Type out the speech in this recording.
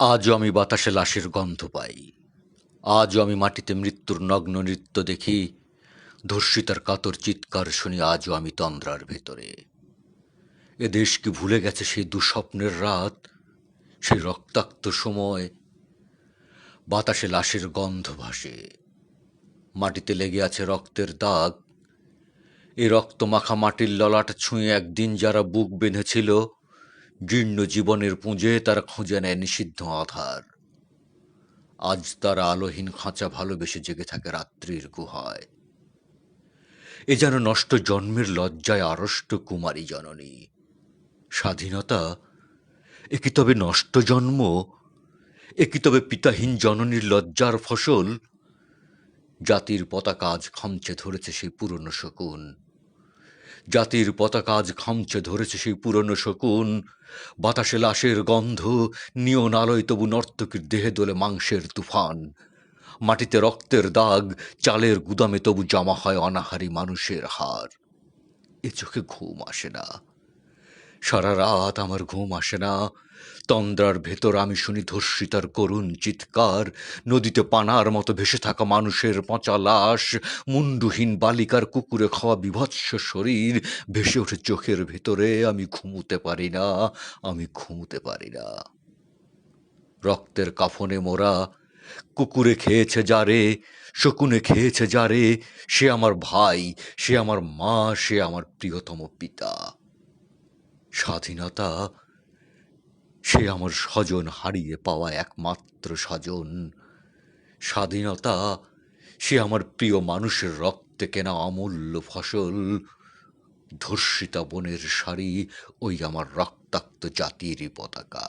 আজও আমি বাতাসে লাশের গন্ধ পাই। আজও আমি মাটিতে মৃত্যুর নগ্ন নৃত্য দেখি। ধর্ষিতার কাতর চিৎকার শুনি আজও আমি তন্দ্রার ভেতরে। এ দেশ কি ভুলে গেছে সেই দুঃস্বপ্নের রাত, সেই রক্তাক্ত সময়? বাতাসে লাশের গন্ধ ভাসে, মাটিতে লেগে আছে রক্তের দাগ। এই রক্ত মাখা মাটির ললাট ছুঁয়ে একদিন যারা বুক বেঁধেছিল, জীর্ণ জীবনের পুঁজে তারা খুঁজে নেয় নিষিদ্ধ আধার। আজ তারা আলোহীন খাঁচা ভালোবেসে জেগে থাকে রাত্রির গুহায়। এ যেন নষ্ট জন্মের লজ্জায় আড়ষ্ট কুমারী জননী। স্বাধীনতা, এ কি তবে নষ্ট জন্ম? এ কি তবে পিতাহীন জননীর লজ্জার ফসল? জাতির পতাকা আজ খামচে ধরেছে সেই পুরনো শকুন। জাতির পতাকা আজ খামচে ধরেছে সেই পুরনো শকুন। বাতাসে লাশের গন্ধ, নিয়ন আলোয় তবু নর্তকীর দেহে দোলে মাংসের তুফান। মাটিতে রক্তের দাগ, চালের গুদামে তবু জমা হয় অনাহারী মানুষের হাড়। এ চোখে ঘুম আসে না, সারা রাত আমার ঘুম আসে না। তন্দ্রার ভেতর আমি শুনি ধর্ষিতার করুণ চিৎকার। নদীতে পানার মতো ভেসে থাকা মানুষের পচা লাশ, মুন্ডুহীন বালিকার কুকুরে খাওয়া বীভৎস শরীর ভেসে ওঠে চোখের ভেতরে। আমি ঘুমুতে পারি না, আমি ঘুমুতে পারি না। রক্তের কাফনে মোরা, কুকুরে খেয়েছে যারে, শকুনে খেয়েছে যারে, সে আমার ভাই, সে আমার মা, সে আমার প্রিয়তম পিতা। স্বাধীনতা, সে আমার স্বজন হারিয়ে পাওয়া একমাত্র স্বজন। স্বাধীনতা, সে আমার প্রিয় মানুষের রক্তে কেনা অমূল্য ফসল। ধর্ষিতা বনের শাড়ি, ওই আমার রক্তাক্ত জাতিরই পতাকা।